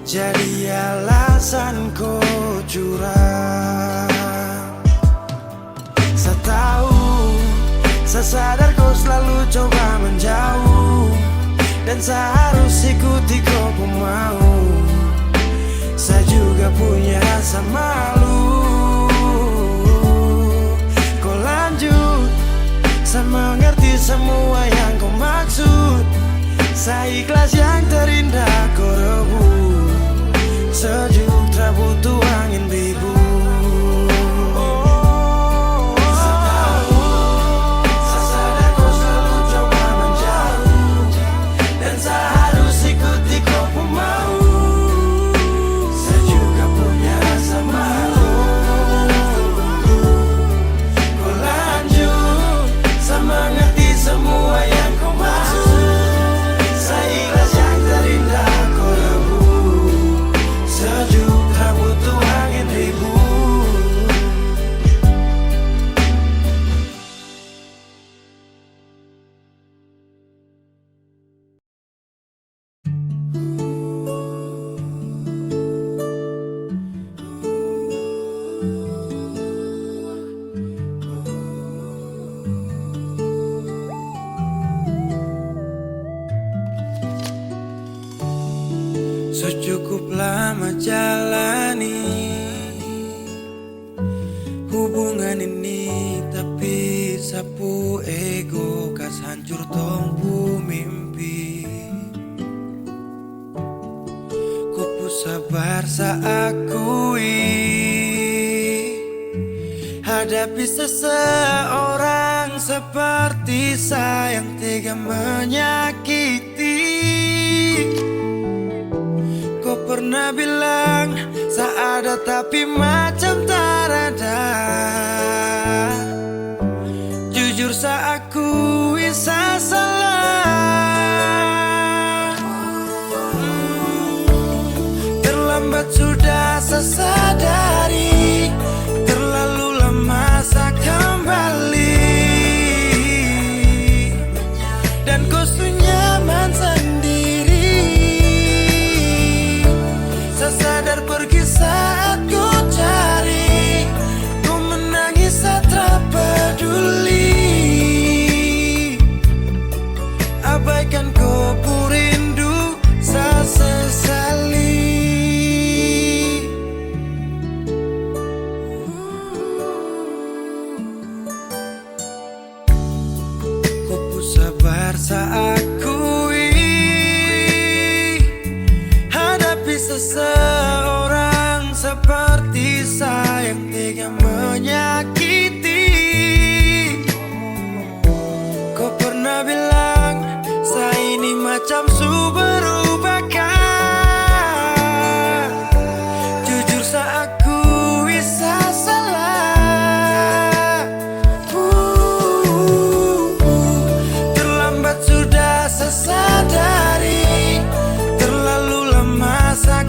jadi alasan kau curang. Saya tahu, saya sadar kau selalu coba menjauh, dan saya harus ikuti kau pun mau. Saya juga punya rasa malu. Kau lanjut, saya mengerti semua yang kau maksud. Saya ikhlas yang terindah kau rebut. Sejuk tak butuh angin ribut. Cukup lama jalani hubungan ini, tapi sapu ego kas hancur tompu mimpi. Ku sabar saya akui hadapi seseorang seperti saya yang tega menyakiti. Kau pernah bilang saya ada tapi macam tak ada. Jujur saya akui saya salah. Terlambat sudah saya sadari, terlalu lama saya kembali, dan kau nyaman sendiri. Saya sadar pergi saat ku cari, ku menangis saat tak peduli. Abaikan kau rindu, saya sesali. Ku sabar saya akui hadapi seseorang seperti saya yang tega menyakiti. Kau pernah bilang saya ini macam berubahkan. Jujur saya akui saya salah. Terlambat sudah saya sadari, terlalu lama saya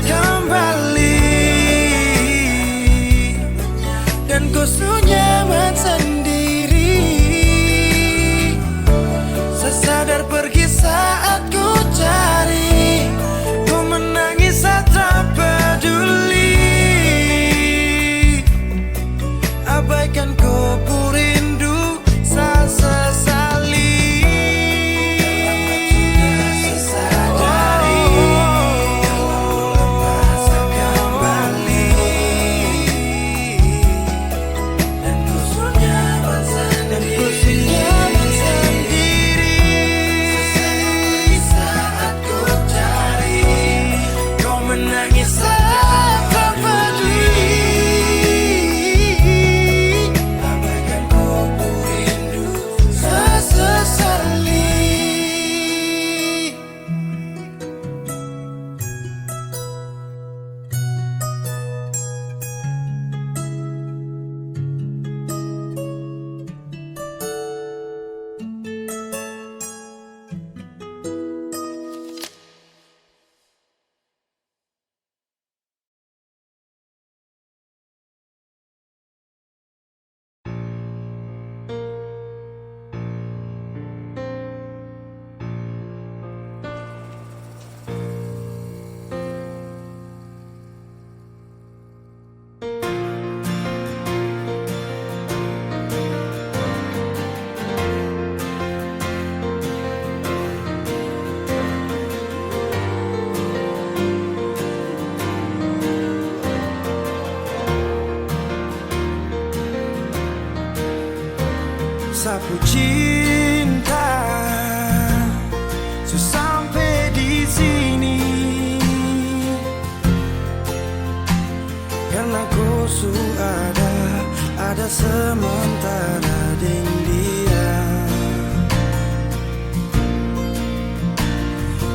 sapu cinta sampai di sini karena kau ada sementara dengan dia.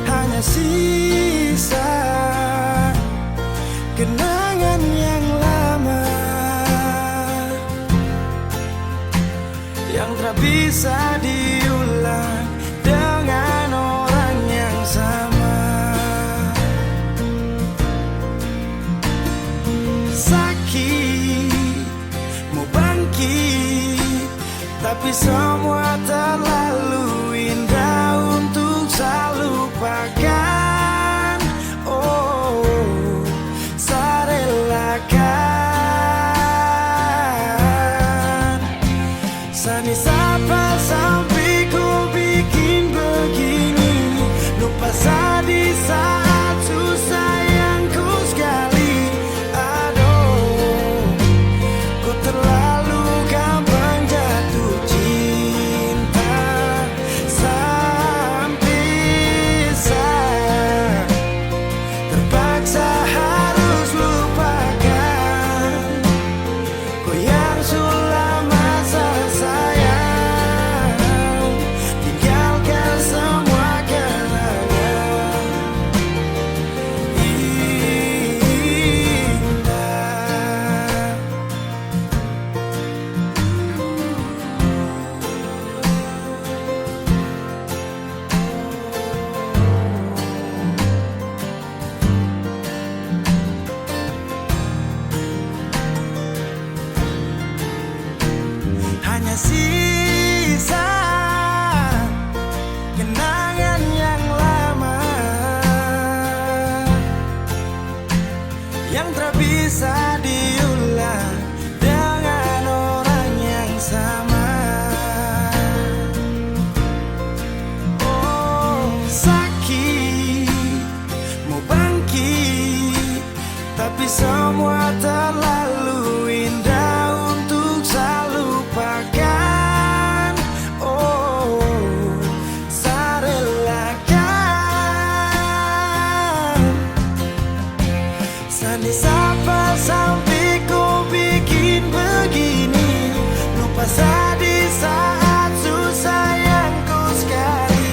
Hanya sisa kenangan yang lama yang tak bisa diulang dengan orang yang sama. Sakit mau bangkit, tapi semua terlalu indah untuk saya lupakan. Oh, saya relakan. Sani sapa sampai ku bikin begini, lupa saya di saat susah yang ku sekali. Aduh, ku terlalu gampang jatuh cinta sampai saya terpaksa harus lupakan kau yang sudah masa sayang, tinggalkan semua kenangan indah. Hanya sisa kenangan yang lama yang tak bisa diulang dengan orang yang sama. Oh, sakit mau bangkit, tapi semua terlalu indah untuk saya lupakan. Oh, saya relakan. Sani sapa sampai ku bikin begini, lupa saya di saat susah yang ku sekali.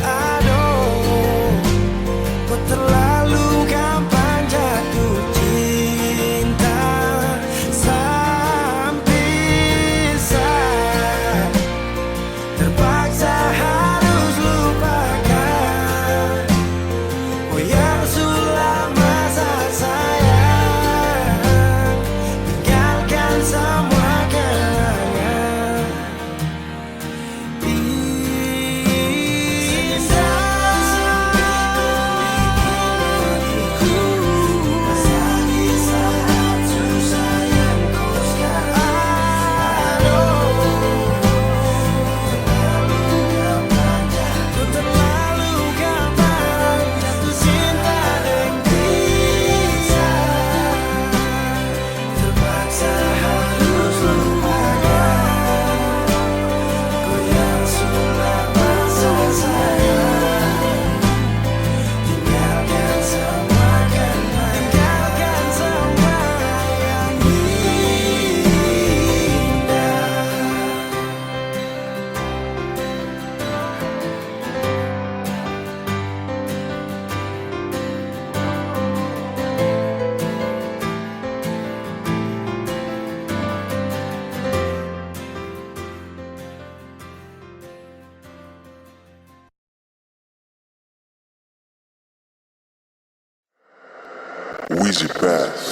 Aduh, kau terlalu gampang jatuh cinta sampai saya terpaksa harus lupakan kau yang sudah masa sayang, tinggalkan semua kenangan
Weezy Bass.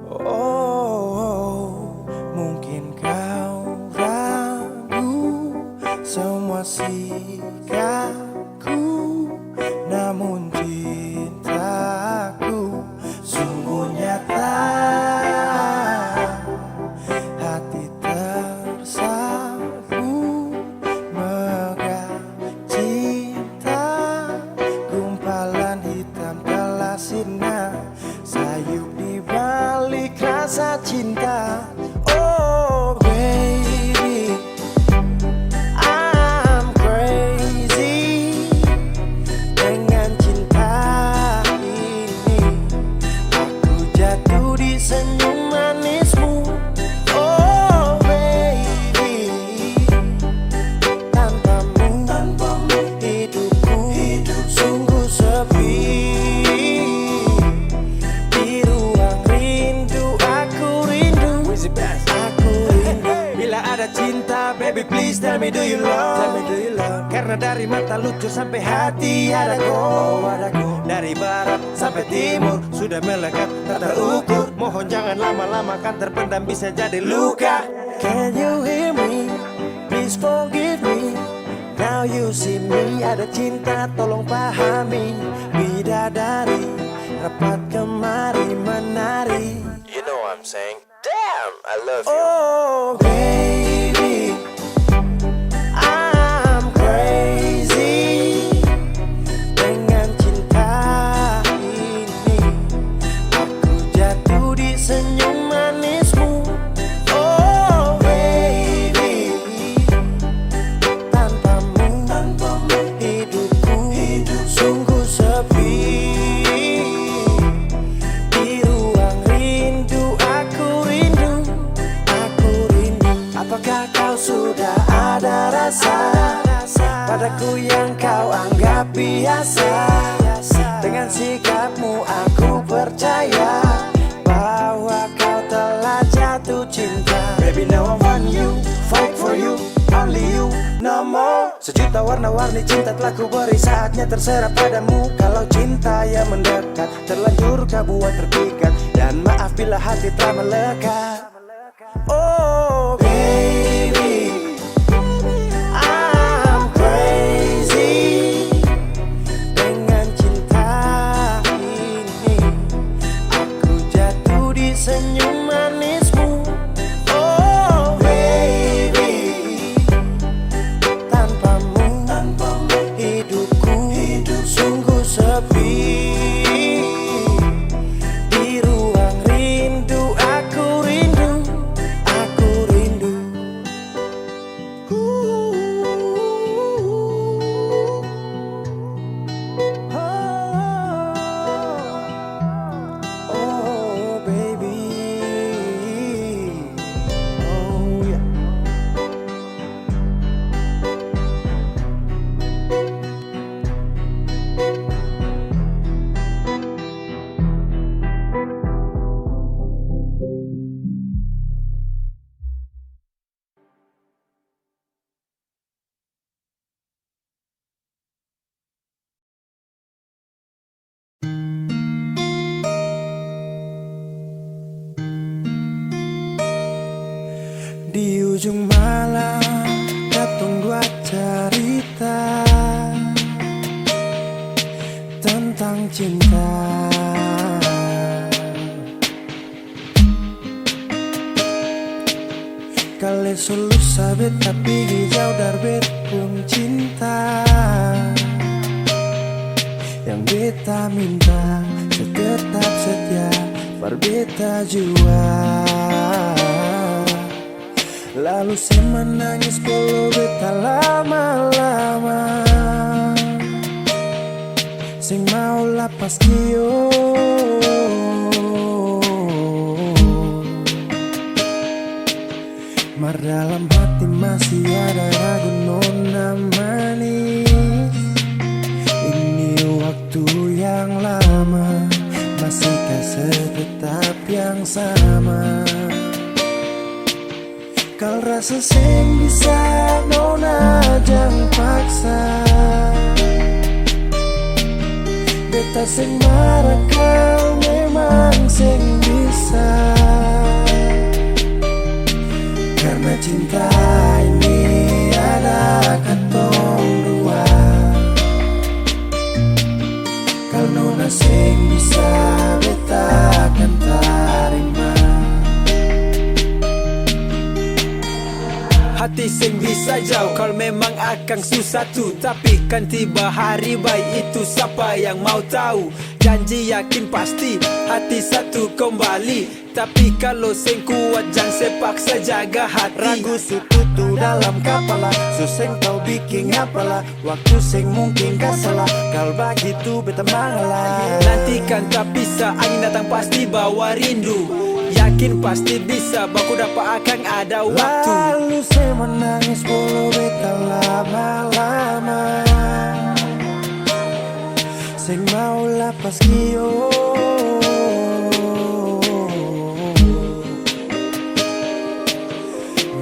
Oh, mungkin kau ragu semua sikapku, namun cintaku sungguh nyata.
Karena dari mata lucu sampai hati ada go. Dari barat sampai timur sudah melekat tak terukur. Mohon jangan lama-lama kan terpendam bisa jadi luka. Can you hear me? Please forgive me. Now you see me. Ada cinta tolong pahami. Bidadari rapat kemari menari.
You know what I'm saying? Damn, I love you.
Oh baby, I'm crazy dengan cinta ini. Aku jatuh di senyum manismu. Oh baby, tanpamu hidupku sungguh sepi. Di ruang rindu aku rindu. Apakah kau sudah ada rasa padaku yang kau anggap biasa? Dengan sikapmu aku percaya bahwa kau telah jatuh cinta. Baby now I want you, fight for you, only you, no more. Sejuta warna-warni cinta telah ku beri, saatnya terserah padamu. Kalau cinta yang mendekat terlanjur kau buat terpikat. Dan maaf bila hati telah melekat. Oh baby, I'm crazy dengan cinta ini. Aku jatuh di senyum manismu. Oh baby, tanpamu hidupku sungguh sepi. Di ruang rindu aku rindu. Oh baby, oh yeah. Di ujung malam datang dua cerita tentang cinta. Kali selalu sabit tapi hijau darbit pun cinta. Yang beta minta tetap setia berbeta jua. Lalu saya menangis puluh beta lama-lama. Sing mau lapas kio. Mar dalam hati masih ada ragu nona manis. Ini waktu yang lama, masihkah setetap yang sama? Kal rasa sing bisa nona jangan paksa. Beta sing marah kau memang sing bisa. Karena cinta ini ada katong dua. Kal nona sing bisa beta akan tarima.
Hati sing bisa jauh kalau memang akan susah tuh. Tapi kan tiba hari baik itu siapa yang mau tahu. Janji yakin pasti hati satu kembali. Tapi kalau sing kuat jangan sepaksa jaga hati.
Ragu sututu dalam kepala, suseng kau bikin apalah. Waktu sing mungkin gak salah, kal begitu beta mengalah.
Nanti kan tak bisa, angin datang pasti bawa rindu. Yakin pasti bisa, baku dapat akan ada waktu.
Lalu saya menangis bolo beta lama-lama. Sing mau lapas kio.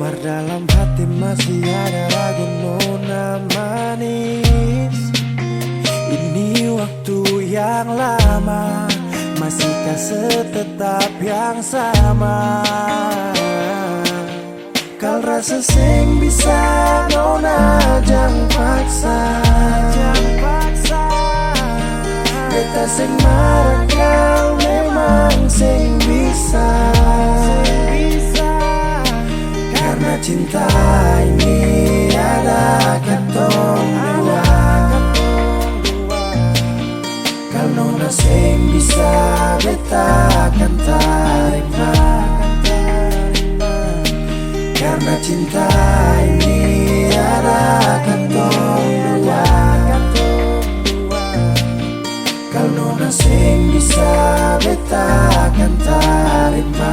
Mar dalam hati masih ada ragu nona manis. yang lama, masihkah setetap yang sama? Kal rasa sing bisa nona jang paksa, beta sing marah kau memang sing bisa. Karena cinta ini ada katong dua, kal nona sing bisa beta akan terima. Karena cinta ini ada katong dua, kal nona sing bisa beta akan terima.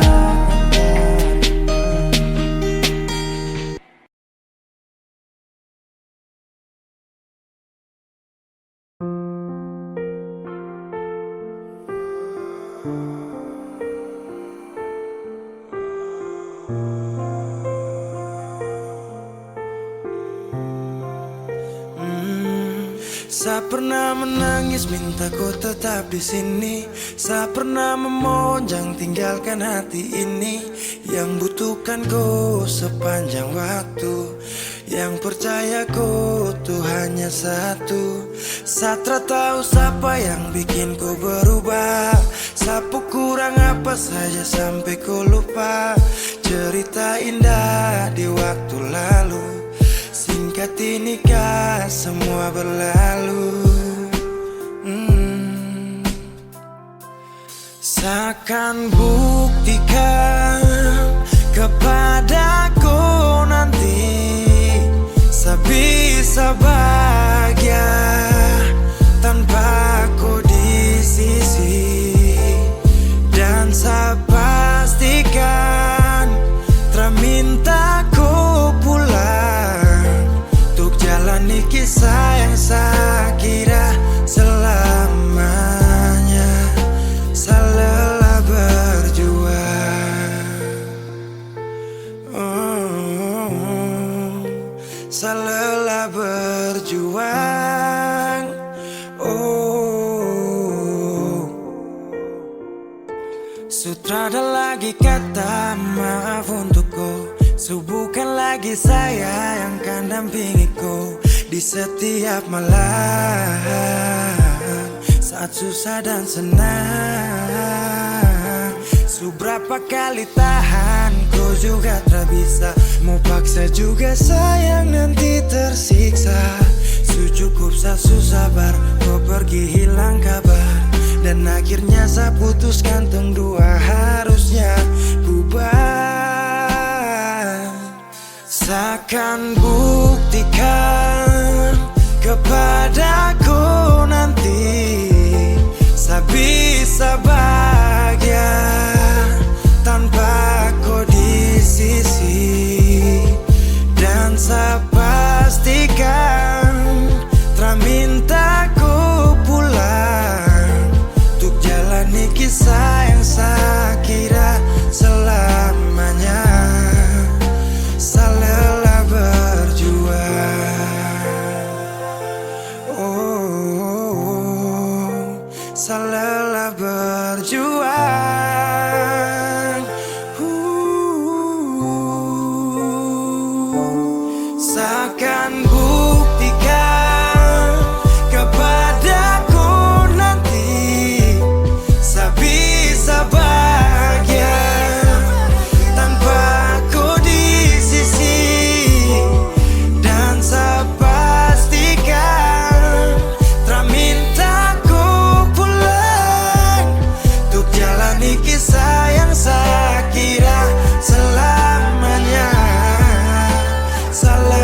Saya pernah menangis minta kau tetap di sini. Saya pernah memonjang tinggalkan hati ini. Yang butuhkan kau sepanjang waktu, yang percaya kau tuh hanya satu. Saya tahu siapa yang bikin kau berubah. Sapu kurang apa saja sampai kau lupa cerita indah di waktu lalu. Singkat ini kah semua berlalu. Seakan buktikan kepadaku nanti sebisa bahagia tanpa kau di sisi. Dan saya pastikan terminta kau pulang untuk jalani kisah yang saya kira selamanya. Saya lelah berjuang, saya lelah berjuang. Sutrada lagi kata maaf untukku. Bukan lagi saya yang akan dampingi kau di setiap malam, saat susah dan senang. Seberapa kali tahan kau juga tak bisa. Mau paksa juga sayang nanti tersiksa. Cukup saya sabar kau pergi hilang kabar. Dan akhirnya saya putuskan tong dua harusnya bubar. Seakan buktikan kepadaku nanti saya bisa bahagia tanpa kau di sisi. Dan saya pastikan terminta kau pulang untuk jalani kisah yang saya kira selamanya. Saya lelah berjuang, saya lelah berjuang. Seakan buktikan kepadaku nanti saya bisa bahagia tanpa kau di sisi. Dan saya pastikan terminta kau pulang untuk jalani kisah yang saya kira selamanya. Salah